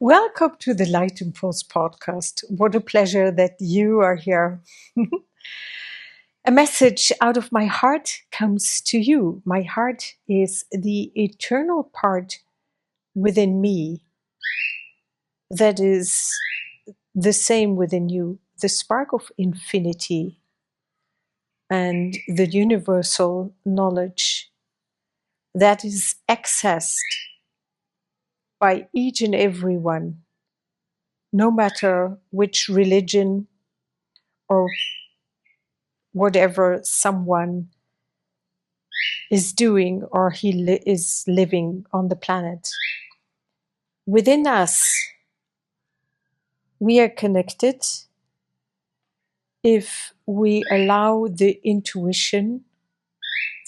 Welcome to the Light Impulse podcast. What a pleasure that you are here. A message out of my heart comes to you. My heart is the eternal part within me that is the same within you, the spark of infinity and the universal knowledge that is accessed by each and every one, no matter which religion or whatever someone is doing or is living on the planet. Within us, we are connected if we allow the intuition,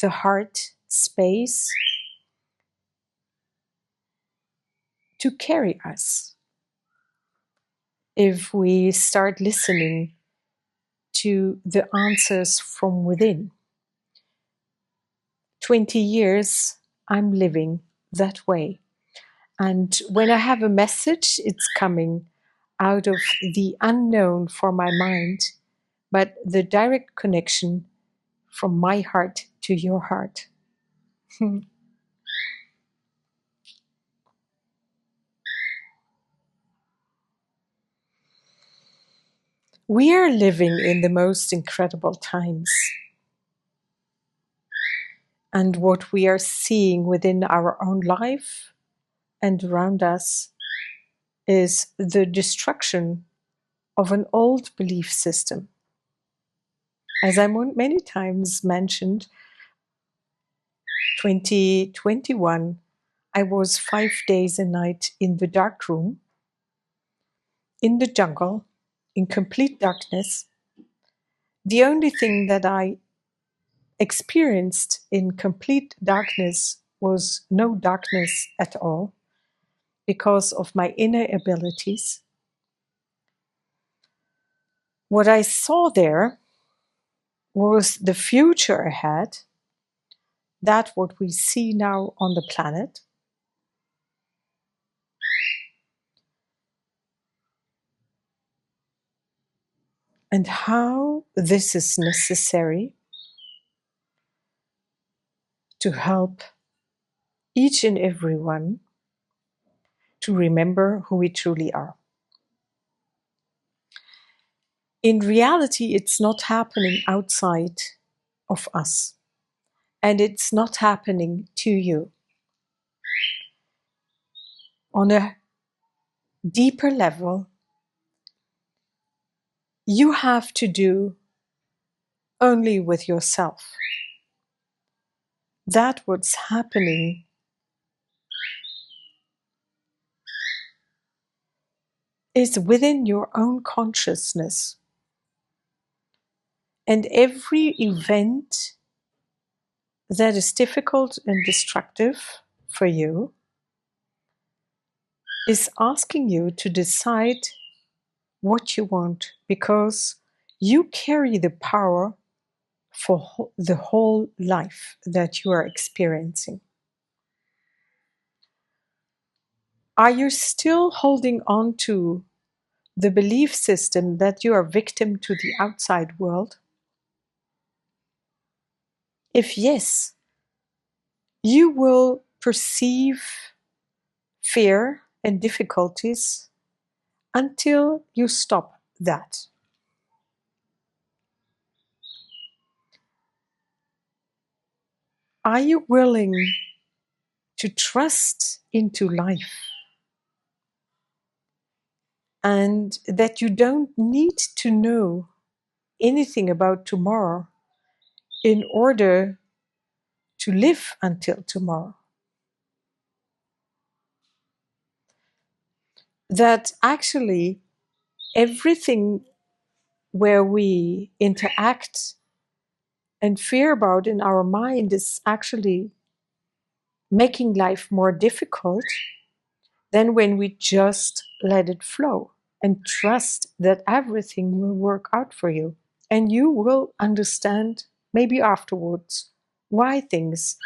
the heart space to carry us. If we start listening to the answers from within. 20 years, I'm living that way. And when I have a message, it's coming out of the unknown for my mind, but the direct connection from my heart to your heart. We are living in the most incredible times. And what we are seeing within our own life and around us is the destruction of an old belief system. As I many times mentioned, 2021, I was 5 days a night in the dark room, in the jungle, in complete darkness. The only thing that I experienced in complete darkness was no darkness at all because of my inner abilities. What I saw there was the future ahead, that what we see now on the planet. And how this is necessary to help each and every one to remember who we truly are. In reality, it's not happening outside of us, and it's not happening to you. On a deeper level, you have to do only with yourself. That what's happening is within your own consciousness. And every event that is difficult and destructive for you is asking you to decide what you want, because you carry the power for the whole life that you are experiencing. Are you still holding on to the belief system that you are victim to the outside world? If yes, you will perceive fear and difficulties until you stop that. Are you willing to trust into life and that you don't need to know anything about tomorrow in order to live until tomorrow? That actually everything where we interact and fear about in our mind is actually making life more difficult than when we just let it flow and trust that everything will work out for you. And you will understand maybe afterwards why things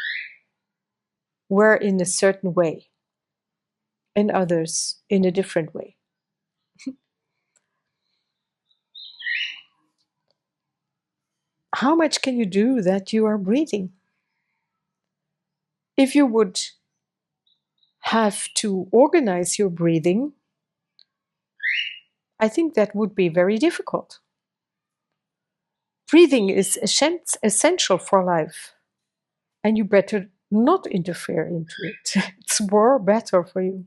were in a certain way. and others in a different way. How much can you do that you are breathing? If you would have to organize your breathing, I think that would be very difficult. Breathing is essential for life, and you better not interfere into it. It's more better for you.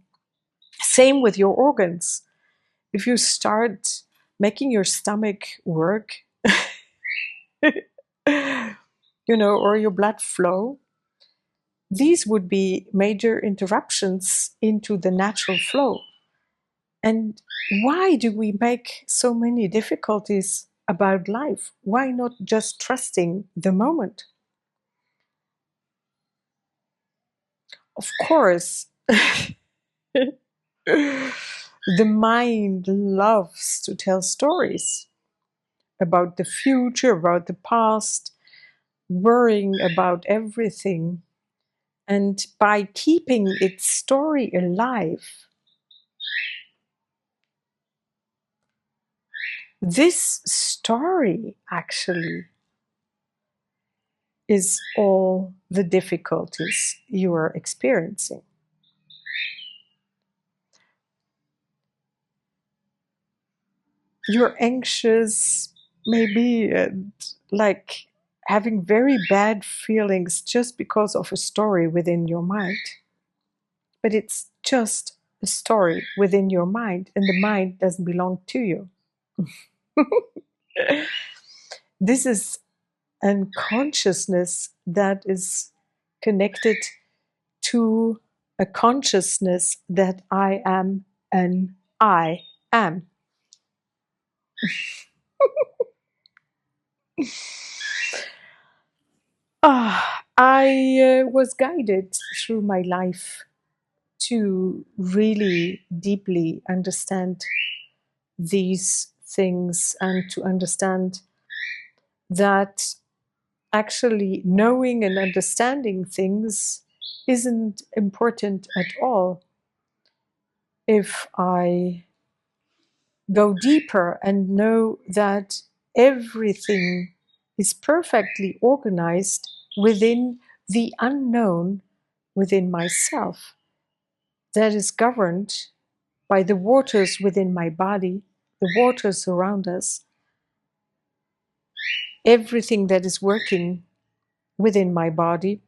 Same with your organs. If you start making your stomach work, or your blood flow, these would be major interruptions into the natural flow. And why do we make so many difficulties about life? Why not just trusting the moment? Of course, the mind loves to tell stories about the future, about the past, worrying about everything. And by keeping its story alive, this story actually is all the difficulties you are experiencing. You're anxious, maybe like having very bad feelings just because of a story within your mind. But it's just a story within your mind, and the mind doesn't belong to you. This is a consciousness that is connected to a consciousness that I am an I am. I was guided through my life to really deeply understand these things and to understand that actually knowing and understanding things isn't important at all if I go deeper and know that everything is perfectly organized within the unknown within myself, that is governed by the waters within my body, the waters around us, everything that is working within my body,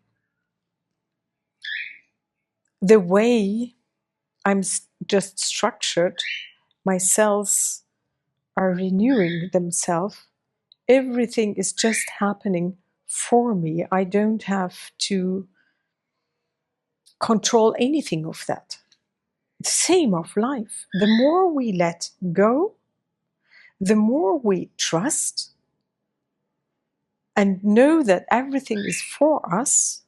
the way I'm just structured, my cells are renewing themselves. Everything is just happening for me. I don't have to control anything of that. Same of life. The more we let go, the more we trust and know that everything is for us,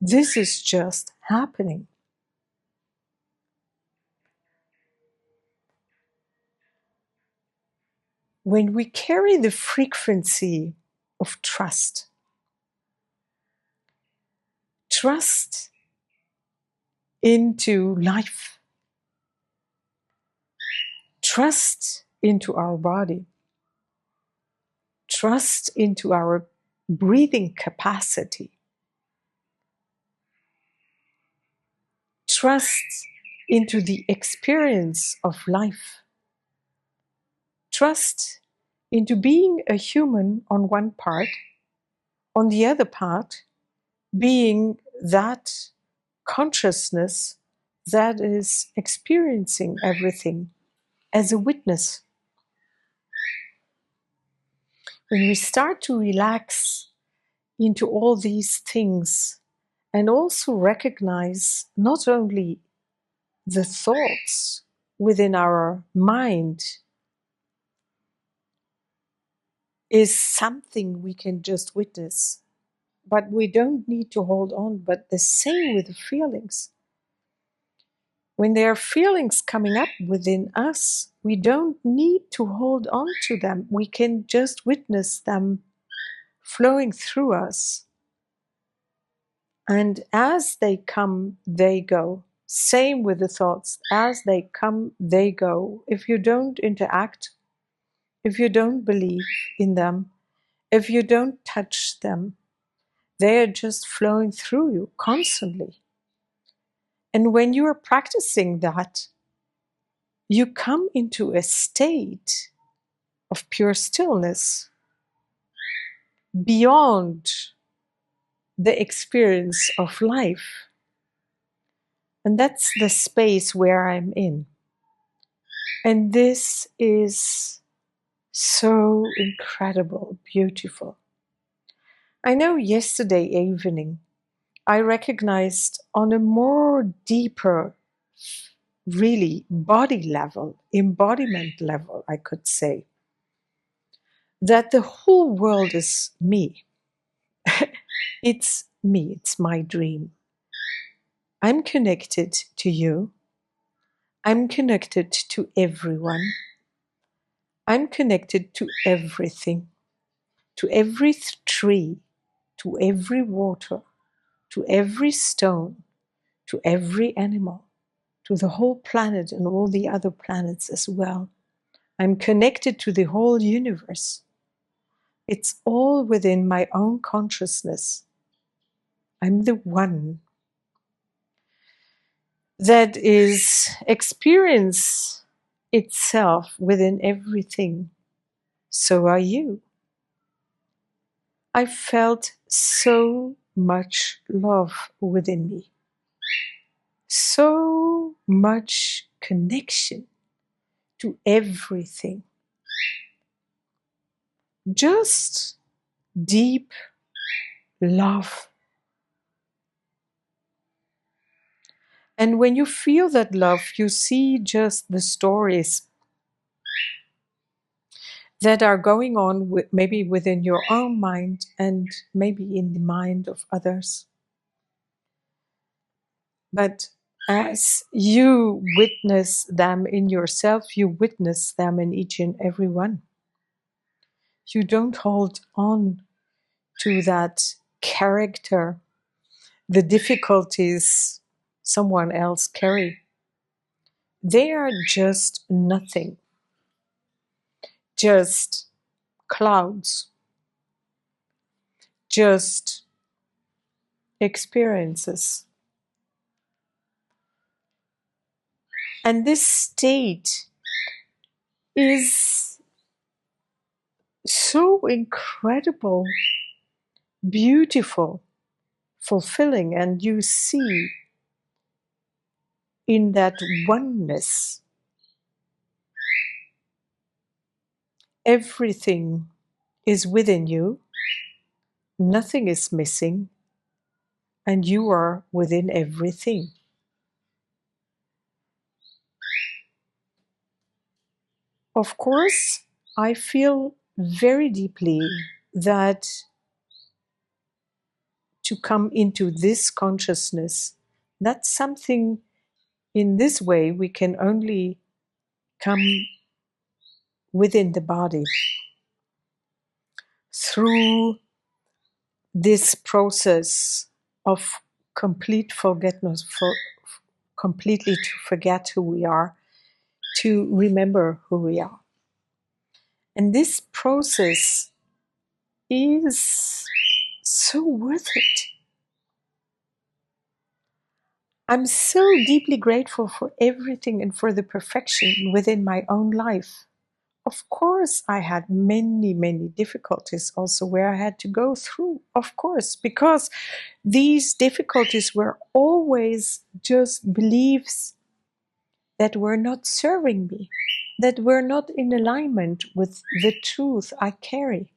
this is just happening. When we carry the frequency of trust into life, trust into our body, trust into our breathing capacity, trust into the experience of life, trust into being a human on one part, on the other part, being that consciousness that is experiencing everything as a witness. When we start to relax into all these things and also recognize not only the thoughts within our mind is something we can just witness, but we don't need to hold on. But the same with the feelings. When there are feelings coming up within us, we don't need to hold on to them. We can just witness them flowing through us. And as they come, they go. Same with the thoughts. As they come, they go. If you don't interact, if you don't believe in them, if you don't touch them, they are just flowing through you constantly. And when you are practicing that, you come into a state of pure stillness beyond the experience of life. And that's the space where I'm in. And this is so incredible, beautiful. I know yesterday evening I recognized on a more deeper, really body level, embodiment level, I could say, that the whole world is me. It's me, it's my dream. I'm connected to you. I'm connected to everyone. I'm connected to everything, to every tree, to every water, to every stone, to every animal, to the whole planet and all the other planets as well. I'm connected to the whole universe. It's all within my own consciousness. I'm the one that is experience itself within everything. So are you. I felt so much love within me, so much connection to everything, just deep love. And when you feel that love, you see just the stories that are going on maybe within your own mind and maybe in the mind of others. But as you witness them in yourself, you witness them in each and every one. You don't hold on to that character, the difficulties someone else carry. They are just nothing, just clouds, just experiences. And this state is so incredible, beautiful, fulfilling, and you see in that oneness everything is within you, nothing is missing, and you are within everything. Of course, I feel very deeply that to come into this consciousness, that's something in this way we can only come within the body through this process of complete forgetfulness, completely to forget who we are, to remember who we are. And this process is so worth it. I'm so deeply grateful for everything and for the perfection within my own life. Of course, I had many, many difficulties also where I had to go through, of course, because these difficulties were always just beliefs that were not serving me, that were not in alignment with the truth I carry.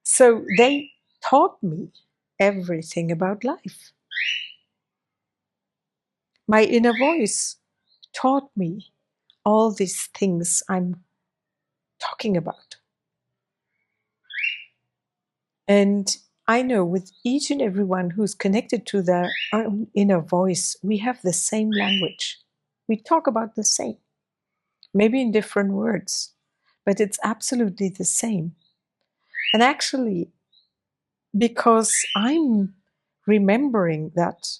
So they taught me everything about life. My inner voice taught me all these things I'm talking about. And I know with each and everyone who's connected to their own inner voice, we have the same language. We talk about the same, maybe in different words, but it's absolutely the same. And actually, because I'm remembering that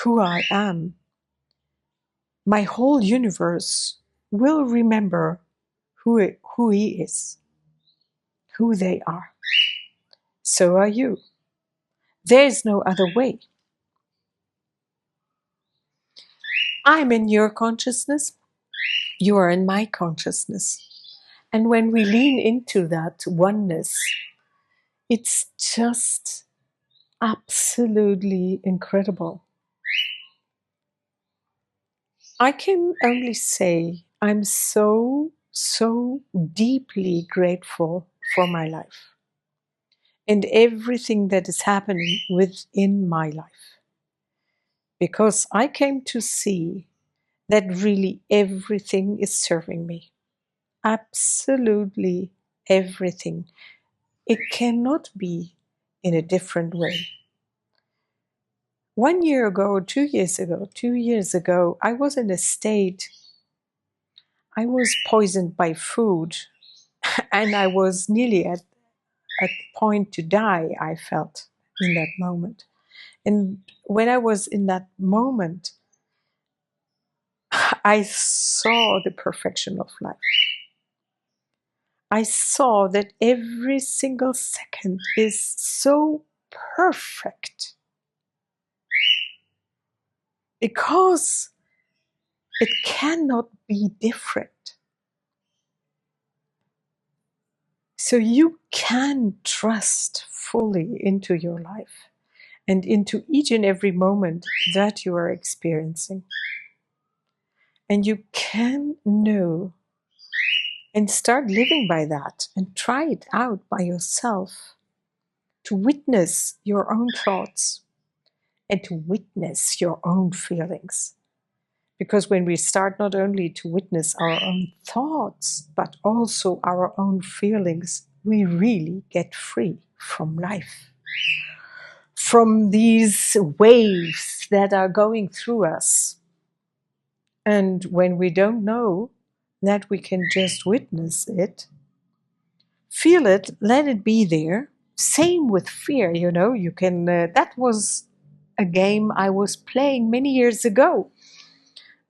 who I am, my whole universe will remember who he is, who they are. So are you. There is no other way. I'm in your consciousness. You are in my consciousness. And when we lean into that oneness, it's just absolutely incredible. I can only say I'm so deeply grateful for my life and everything that is happening within my life. Because I came to see that really everything is serving me. Absolutely everything. It cannot be in a different way. 1 year ago, or 2 years ago, I was in a state, I was poisoned by food and I was nearly at the point to die, I felt in that moment. And when I was in that moment, I saw the perfection of life. I saw that every single second is so perfect because it cannot be different. So you can trust fully into your life and into each and every moment that you are experiencing. And you can know and start living by that and try it out by yourself to witness your own thoughts and to witness your own feelings. Because when we start not only to witness our own thoughts, but also our own feelings, we really get free from life, from these waves that are going through us. And when we don't know that we can just witness it, feel it, let it be there. Same with fear, you can, that was a game I was playing many years ago.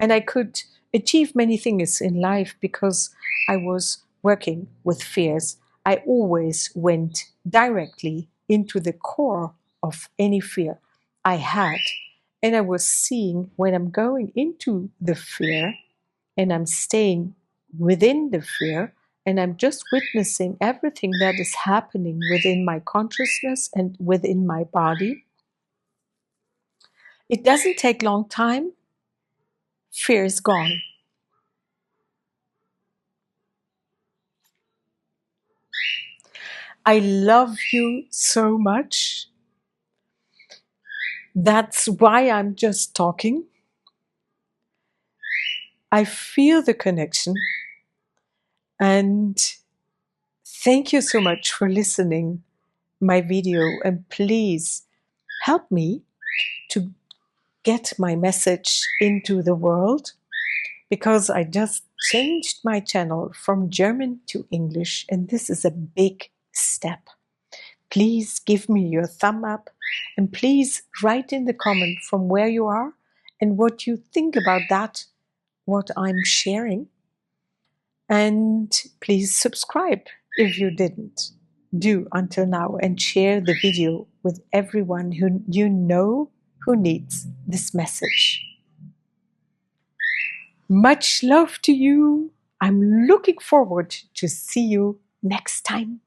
And I could achieve many things in life because I was working with fears. I always went directly into the core of any fear I had. And I was seeing when I'm going into the fear and I'm staying within the fear and I'm just witnessing everything that is happening within my consciousness and within my body. It doesn't take long time. Fear is gone. I love you so much. That's why I'm just talking. I feel the connection. And thank you so much for listening my video. And please help me to get my message into the world, because I just changed my channel from German to English, and this is a big step. Please give me your thumb up and please write in the comment from where you are and what you think about that, what I'm sharing. And please subscribe if you didn't do until now, and share the video with everyone who you know who needs this message. Much love to you. I'm looking forward to see you next time.